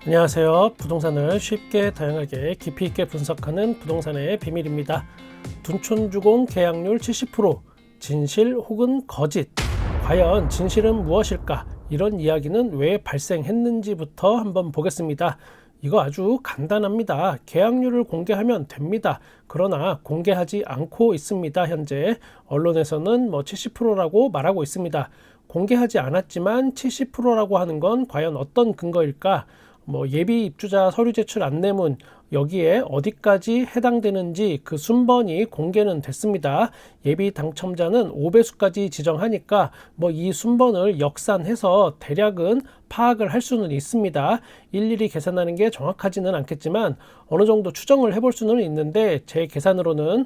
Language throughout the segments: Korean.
안녕하세요. 부동산을 쉽게 다양하게 깊이 있게 분석하는 부동산의 비밀입니다. 둔촌주공 계약률 70%, 진실 혹은 거짓. 과연 진실은 무엇일까? 이런 이야기는 왜 발생했는지부터 한번 보겠습니다. 이거 아주 간단합니다. 계약률을 공개하면 됩니다. 그러나 공개하지 않고 있습니다. 현재 언론에서는 70%라고 말하고 있습니다. 공개하지 않았지만 70%라고 하는 건 과연 어떤 근거일까? 예비 입주자 서류 제출 안내문 여기에 어디까지 해당되는지 그 순번이 공개는 됐습니다. 예비 당첨자는 5배수까지 지정하니까 이 순번을 역산해서 대략은 파악을 할 수는 있습니다. 일일이 계산하는 게 정확하지는 않겠지만 어느 정도 추정을 해볼 수는 있는데 제 계산으로는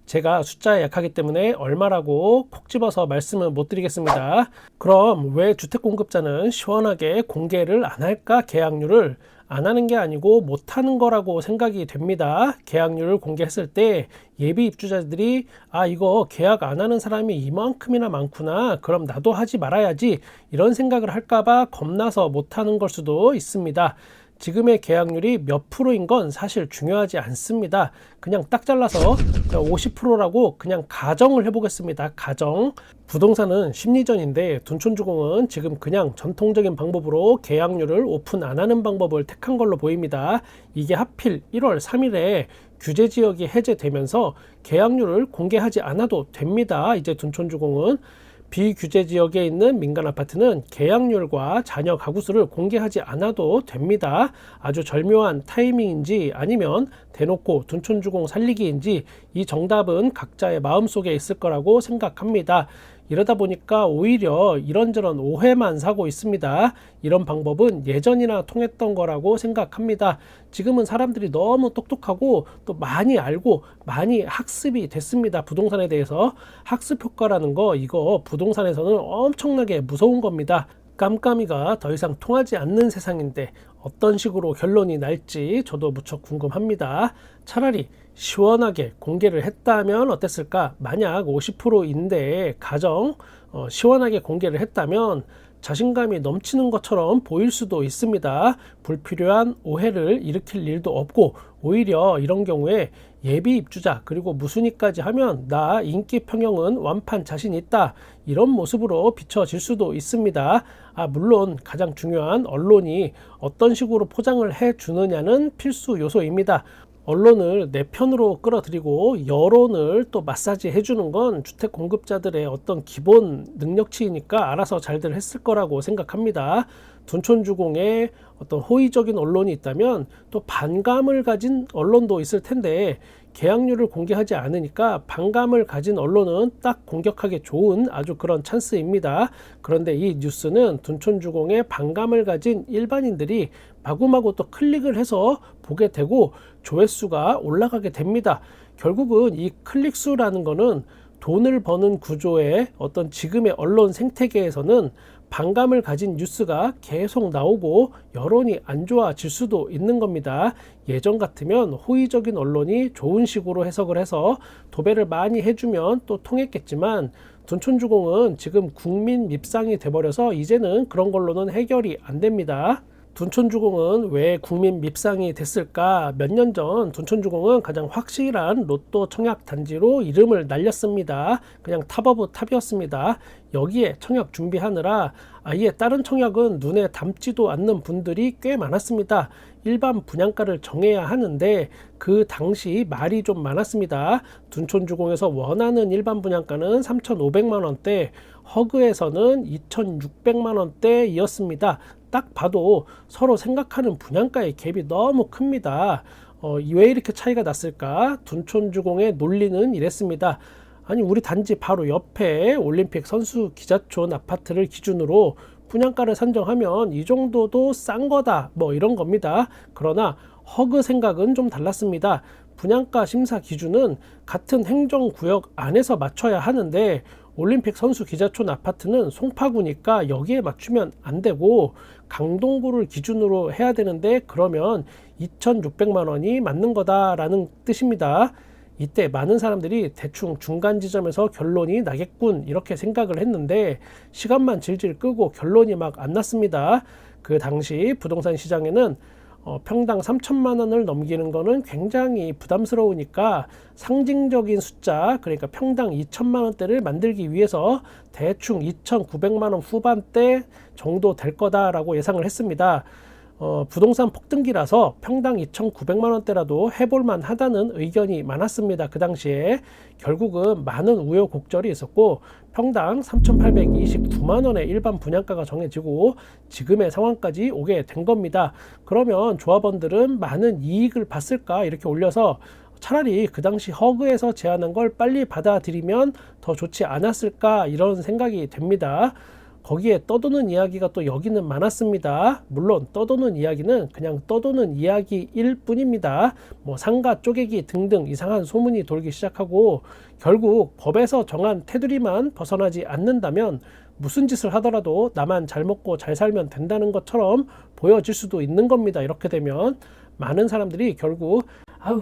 제가 숫자에 약하기 때문에 얼마라고 콕 집어서 말씀을 못 드리겠습니다. 그럼 왜 주택공급자는 시원하게 공개를 안 할까? 계약률을 안 하는 게 아니고 못 하는 거라고 생각이 됩니다. 계약률을 공개했을 때 예비 입주자들이 이거 계약 안 하는 사람이 이만큼이나 많구나, 그럼 나도 하지 말아야지, 이런 생각을 할까봐 겁나서 못 하는 걸 수도 있습니다. 지금의 계약률이 몇 프로인 건 사실 중요하지 않습니다. 그냥 딱 잘라서 50%라고 그냥 가정을 해보겠습니다. 가정. 부동산은 심리전인데 둔촌주공은 지금 그냥 전통적인 방법으로 계약률을 오픈 안 하는 방법을 택한 걸로 보입니다. 이게 하필 1월 3일에 규제지역이 해제되면서 계약률을 공개하지 않아도 됩니다. 이제 둔촌주공은 비규제 지역에 있는 민간 아파트는 계약률과 잔여 가구수를 공개하지 않아도 됩니다. 아주 절묘한 타이밍인지 아니면 대놓고 둔촌주공 살리기인지 이 정답은 각자의 마음속에 있을 거라고 생각합니다. 이러다 보니까 오히려 이런저런 오해만 사고 있습니다. 이런 방법은 예전이나 통했던 거라고 생각합니다. 지금은 사람들이 너무 똑똑하고 또 많이 알고 많이 학습이 됐습니다. 부동산에 대해서. 학습 효과라는 거, 이거 부동산에서는 엄청나게 무서운 겁니다. 깜깜이가 더 이상 통하지 않는 세상인데 어떤 식으로 결론이 날지 저도 무척 궁금합니다. 차라리 시원하게 공개를 했다면 어땠을까? 만약 50%인데 가정 시원하게 공개를 했다면 자신감이 넘치는 것처럼 보일 수도 있습니다. 불필요한 오해를 일으킬 일도 없고 오히려 이런 경우에 예비 입주자 그리고 무순위까지 하면 나 인기 평형은 완판 자신 있다, 이런 모습으로 비춰질 수도 있습니다. 물론 가장 중요한 언론이 어떤 식으로 포장을 해주느냐는 필수 요소입니다. 언론을 내 편으로 끌어들이고 여론을 또 마사지 해주는 건 주택 공급자들의 어떤 기본 능력치이니까 알아서 잘들 했을 거라고 생각합니다. 둔촌주공에 어떤 호의적인 언론이 있다면 또 반감을 가진 언론도 있을 텐데 계약률을 공개하지 않으니까 반감을 가진 언론은 딱 공격하기 좋은 아주 그런 찬스입니다. 그런데 이 뉴스는 둔촌주공에 반감을 가진 일반인들이 마구마구 또 클릭을 해서 보게 되고 조회수가 올라가게 됩니다. 결국은 이 클릭수라는 거는 돈을 버는 구조의 어떤 지금의 언론 생태계에서는 반감을 가진 뉴스가 계속 나오고 여론이 안 좋아질 수도 있는 겁니다. 예전 같으면 호의적인 언론이 좋은 식으로 해석을 해서 도배를 많이 해주면 또 통했겠지만 둔촌주공은 지금 국민 밉상이 돼버려서 이제는 그런 걸로는 해결이 안 됩니다. 둔촌주공은 왜 국민 밉상이 됐을까? 몇 년 전 둔촌주공은 가장 확실한 로또 청약 단지로 이름을 날렸습니다. 그냥 탑 오브 탑이었습니다. 여기에 청약 준비하느라 아예 다른 청약은 눈에 담지도 않는 분들이 꽤 많았습니다. 일반 분양가를 정해야 하는데 그 당시 말이 좀 많았습니다. 둔촌주공에서 원하는 일반 분양가는 3,500만 원대, 허그에서는 2,600만 원대이었습니다. 딱 봐도 서로 생각하는 분양가의 갭이 너무 큽니다. 왜 이렇게 차이가 났을까? 둔촌주공의 논리는 이랬습니다. 아니, 우리 단지 바로 옆에 올림픽 선수 기자촌 아파트를 기준으로 분양가를 산정하면 이 정도도 싼 거다, 이런 겁니다. 그러나 허그 생각은 좀 달랐습니다. 분양가 심사 기준은 같은 행정구역 안에서 맞춰야 하는데 올림픽 선수 기자촌 아파트는 송파구니까 여기에 맞추면 안 되고 강동구를 기준으로 해야 되는데 그러면 2,600만 원이 맞는 거다라는 뜻입니다. 이때 많은 사람들이 대충 중간 지점에서 결론이 나겠군 이렇게 생각을 했는데 시간만 질질 끄고 결론이 막 안 났습니다. 그 당시 부동산 시장에는 평당 3천만 원을 넘기는 거는 굉장히 부담스러우니까 상징적인 숫자, 그러니까 평당 2천만 원대를 만들기 위해서 대충 2,900만 원 후반대 정도 될 거다라고 예상을 했습니다. 부동산 폭등기라서 평당 2,900만 원대라도 해볼만 하다는 의견이 많았습니다. 그 당시에 결국은 많은 우여곡절이 있었고 평당 3,829만 원의 일반 분양가가 정해지고 지금의 상황까지 오게 된 겁니다. 그러면 조합원들은 많은 이익을 봤을까? 이렇게 올려서 차라리 그 당시 허그에서 제안한 걸 빨리 받아들이면 더 좋지 않았을까? 이런 생각이 됩니다. 거기에 떠도는 이야기가 또 여기는 많았습니다. 물론 떠도는 이야기는 그냥 떠도는 이야기일 뿐입니다. 뭐 상가 쪼개기 등등 이상한 소문이 돌기 시작하고 결국 법에서 정한 테두리만 벗어나지 않는다면 무슨 짓을 하더라도 나만 잘 먹고 잘 살면 된다는 것처럼 보여질 수도 있는 겁니다. 이렇게 되면 많은 사람들이 결국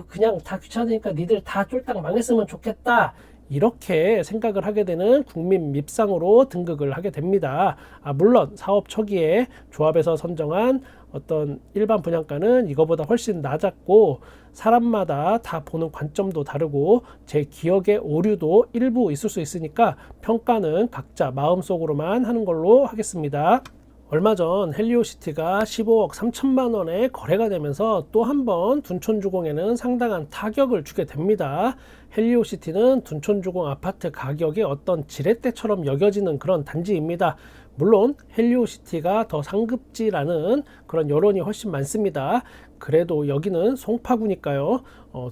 그냥 다 귀찮으니까 니들 다 쫄딱 망했으면 좋겠다, 이렇게 생각을 하게 되는 국민 밉상으로 등극을 하게 됩니다. 물론 사업 초기에 조합에서 선정한 어떤 일반 분양가는 이거보다 훨씬 낮았고 사람마다 다 보는 관점도 다르고 제 기억의 오류도 일부 있을 수 있으니까 평가는 각자 마음속으로만 하는 걸로 하겠습니다. 얼마 전 헬리오시티가 15억 3천만 원에 거래가 되면서 또 한 번 둔촌주공에는 상당한 타격을 주게 됩니다. 헬리오시티는 둔촌주공 아파트 가격의 어떤 지렛대처럼 여겨지는 그런 단지입니다. 물론 헬리오시티가 더 상급지라는 그런 여론이 훨씬 많습니다. 그래도 여기는 송파구니까요.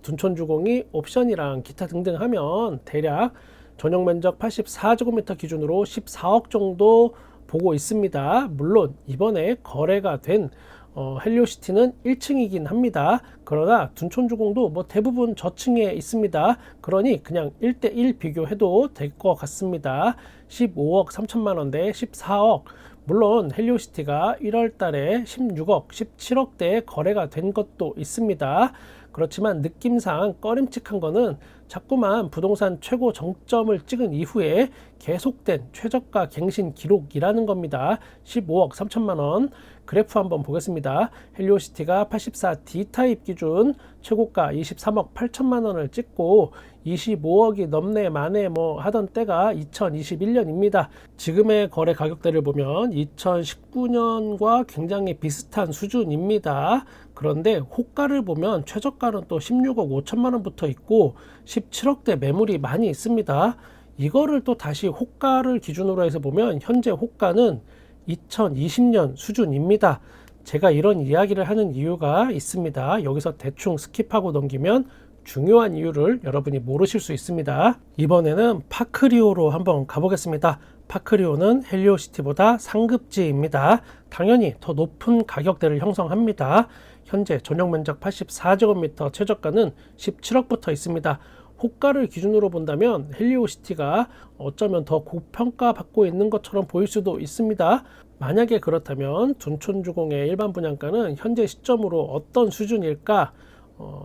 둔촌주공이 옵션이랑 기타 등등 하면 대략 전용 면적 84제곱미터 기준으로 14억 정도 보고 있습니다. 물론 이번에 거래가 된 헬리오시티는 1층이긴 합니다. 그러나 둔촌주공도 뭐 대부분 저층에 있습니다. 그러니 그냥 1대1 비교해도 될 것 같습니다. 15억 3천만 원대 14억. 물론 헬리오시티가 1월 달에 16억 17억대에 거래가 된 것도 있습니다. 그렇지만 느낌상 꺼림칙한 거는 자꾸만 부동산 최고 정점을 찍은 이후에 계속된 최저가 갱신 기록이라는 겁니다. 15억 3천만 원. 그래프 한번 보겠습니다. 헬리오시티가 84D 타입 기준 최고가 23억 8천만 원을 찍고 25억이 넘네 마네 뭐 하던 때가 2021년입니다. 지금의 거래 가격대를 보면 2019년과 굉장히 비슷한 수준입니다. 그런데 호가를 보면 최저가는 또 16억 5천만 원부터 있고 17억대 매물이 많이 있습니다. 이거를 또 다시 호가를 기준으로 해서 보면 현재 호가는 2020년 수준입니다. 제가 이런 이야기를 하는 이유가 있습니다. 여기서 대충 스킵하고 넘기면 중요한 이유를 여러분이 모르실 수 있습니다. 이번에는 파크리오로 한번 가보겠습니다. 파크리오는 헬리오시티보다 상급지입니다. 당연히 더 높은 가격대를 형성합니다. 현재 전용 면적 84제곱미터 최저가는 17억부터 있습니다. 호가를 기준으로 본다면 헬리오시티가 어쩌면 더 고평가 받고 있는 것처럼 보일 수도 있습니다. 만약에 그렇다면 둔촌주공의 일반 분양가는 현재 시점으로 어떤 수준일까?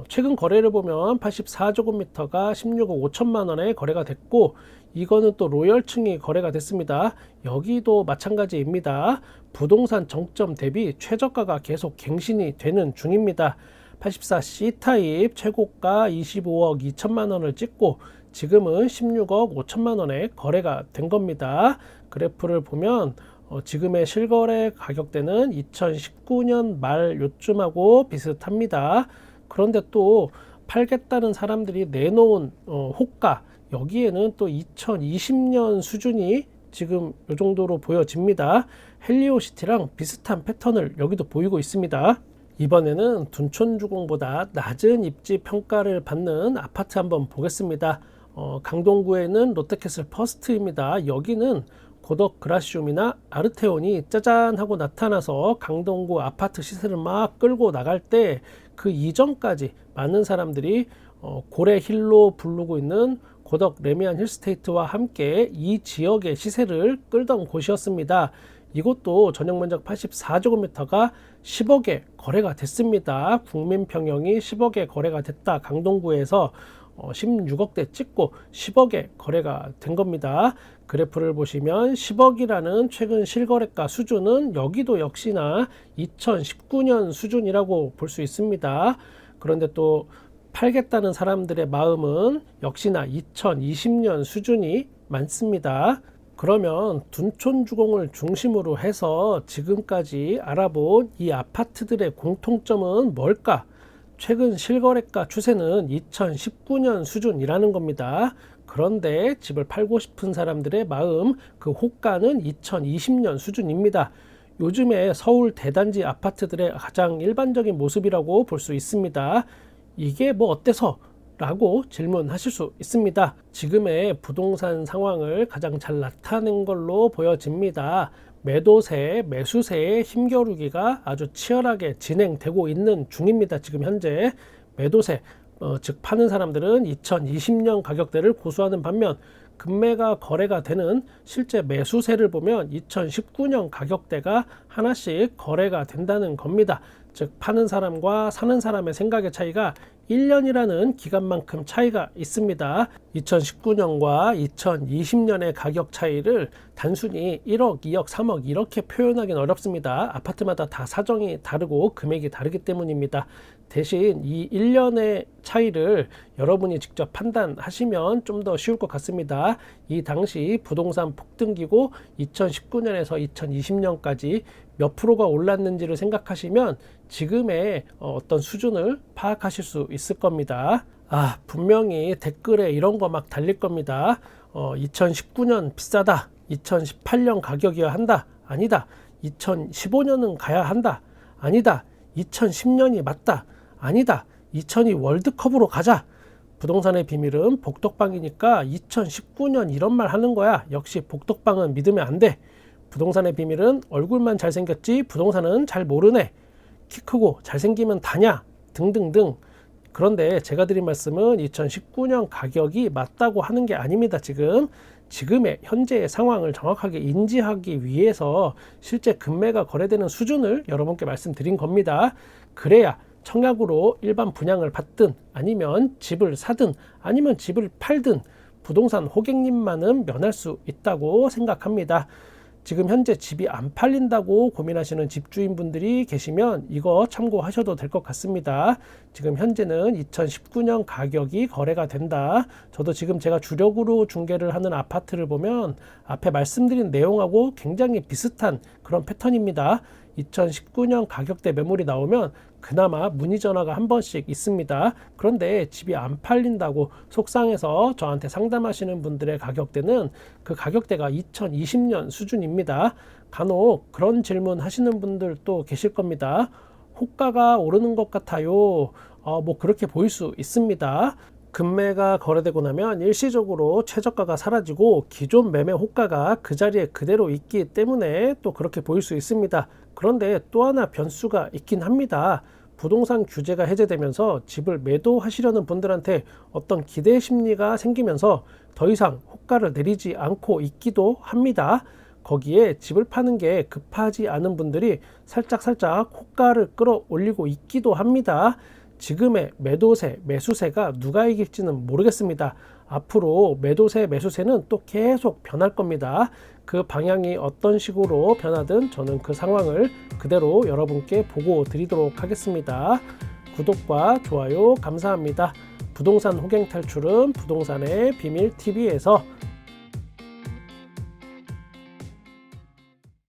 최근 거래를 보면 84제곱미터가 16억 5천만 원에 거래가 됐고 이거는 또 로열층이 거래가 됐습니다. 여기도 마찬가지입니다. 부동산 정점 대비 최저가가 계속 갱신이 되는 중입니다. 84C 타입 최고가 25억 2천만 원을 찍고 지금은 16억 5천만 원에 거래가 된 겁니다. 그래프를 보면 지금의 실거래 가격대는 2019년 말 요쯤하고 비슷합니다. 그런데 또 팔겠다는 사람들이 내놓은 호가, 여기에는 또 2020년 수준이 지금 이 정도로 보여집니다. 헬리오시티랑 비슷한 패턴을 여기도 보이고 있습니다. 이번에는 둔촌주공보다 낮은 입지 평가를 받는 아파트 한번 보겠습니다. 강동구에 있는 롯데캐슬 퍼스트입니다. 여기는 고덕 그라시움이나 아르테온이 짜잔 하고 나타나서 강동구 아파트 시세를 막 끌고 나갈 때 그 이전까지 많은 사람들이 고래 힐로 부르고 있는 고덕 레미안 힐스테이트와 함께 이 지역의 시세를 끌던 곳이었습니다. 이곳도 전용 면적 84제곱미터가 10억에 거래가 됐습니다. 국민평형이 10억에 거래가 됐다. 강동구에서 16억대 찍고 10억에 거래가 된 겁니다. 그래프를 보시면 10억이라는 최근 실거래가 수준은 여기도 역시나 2019년 수준이라고 볼 수 있습니다. 그런데 또 팔겠다는 사람들의 마음은 역시나 2020년 수준이 많습니다. 그러면 둔촌주공을 중심으로 해서 지금까지 알아본 이 아파트들의 공통점은 뭘까? 최근 실거래가 추세는 2019년 수준이라는 겁니다. 그런데 집을 팔고 싶은 사람들의 마음, 그 호가는 2020년 수준입니다. 요즘에 서울 대단지 아파트들의 가장 일반적인 모습이라고 볼 수 있습니다. 이게 뭐 어때서? 라고 질문하실 수 있습니다. 지금의 부동산 상황을 가장 잘 나타낸 걸로 보여집니다. 매도세, 매수세의 힘겨루기가 아주 치열하게 진행되고 있는 중입니다. 지금 현재 매도세, 즉 파는 사람들은 2020년 가격대를 고수하는 반면 금매가 거래가 되는 실제 매수세를 보면 2019년 가격대가 하나씩 거래가 된다는 겁니다. 즉 파는 사람과 사는 사람의 생각의 차이가 1년이라는 기간만큼 차이가 있습니다. 2019년과 2020년의 가격 차이를 단순히 1억, 2억, 3억 이렇게 표현하기는 어렵습니다. 아파트마다 다 사정이 다르고 금액이 다르기 때문입니다. 대신 이 1년의 차이를 여러분이 직접 판단하시면 좀 더 쉬울 것 같습니다. 이 당시 부동산 폭등기고 2019년에서 2020년까지 몇 프로가 올랐는지를 생각하시면 지금의 어떤 수준을 파악하실 수 있을 겁니다. 분명히 댓글에 이런 거 막 달릴 겁니다. 2019년 비싸다. 2018년 가격이어야 한다. 아니다. 2015년은 가야 한다. 아니다. 2010년이 맞다. 아니다. 2002 월드컵으로 가자. 부동산의 비밀은 복덕방이니까 2019년 이런 말 하는 거야. 역시 복덕방은 믿으면 안 돼. 부동산의 비밀은 얼굴만 잘생겼지 부동산은 잘 모르네. 키 크고 잘생기면 다냐 등등등. 그런데 제가 드린 말씀은 2019년 가격이 맞다고 하는 게 아닙니다. 지금의 현재의 상황을 정확하게 인지하기 위해서 실제 금매가 거래되는 수준을 여러분께 말씀드린 겁니다. 그래야 청약으로 일반 분양을 받든 아니면 집을 사든 아니면 집을 팔든 부동산 호객님만은 면할 수 있다고 생각합니다. 지금 현재 집이 안 팔린다고 고민하시는 집주인분들이 계시면 이거 참고하셔도 될 것 같습니다. 지금 현재는 2019년 가격이 거래가 된다. 저도 지금 제가 주력으로 중개를 하는 아파트를 보면 앞에 말씀드린 내용하고 굉장히 비슷한 그런 패턴입니다. 2019년 가격대 매물이 나오면 그나마 문의 전화가 한 번씩 있습니다. 그런데 집이 안 팔린다고 속상해서 저한테 상담하시는 분들의 가격대는 그 가격대가 2020년 수준입니다. 간혹 그런 질문 하시는 분들도 계실 겁니다. 호가가 오르는 것 같아요. 뭐 그렇게 보일 수 있습니다. 금매가 거래되고 나면 일시적으로 최저가가 사라지고 기존 매매 호가가 그 자리에 그대로 있기 때문에 또 그렇게 보일 수 있습니다. 그런데 또 하나 변수가 있긴 합니다. 부동산 규제가 해제되면서 집을 매도하시려는 분들한테 어떤 기대 심리가 생기면서 더 이상 호가를 내리지 않고 있기도 합니다. 거기에 집을 파는 게 급하지 않은 분들이 살짝 호가를 끌어올리고 있기도 합니다. 지금의 매도세, 매수세가 누가 이길지는 모르겠습니다. 앞으로 매도세, 매수세는 또 계속 변할 겁니다. 그 방향이 어떤 식으로 변하든 저는 그 상황을 그대로 여러분께 보고 드리도록 하겠습니다. 구독과 좋아요 감사합니다. 부동산 호갱 탈출은 부동산의 비밀 TV에서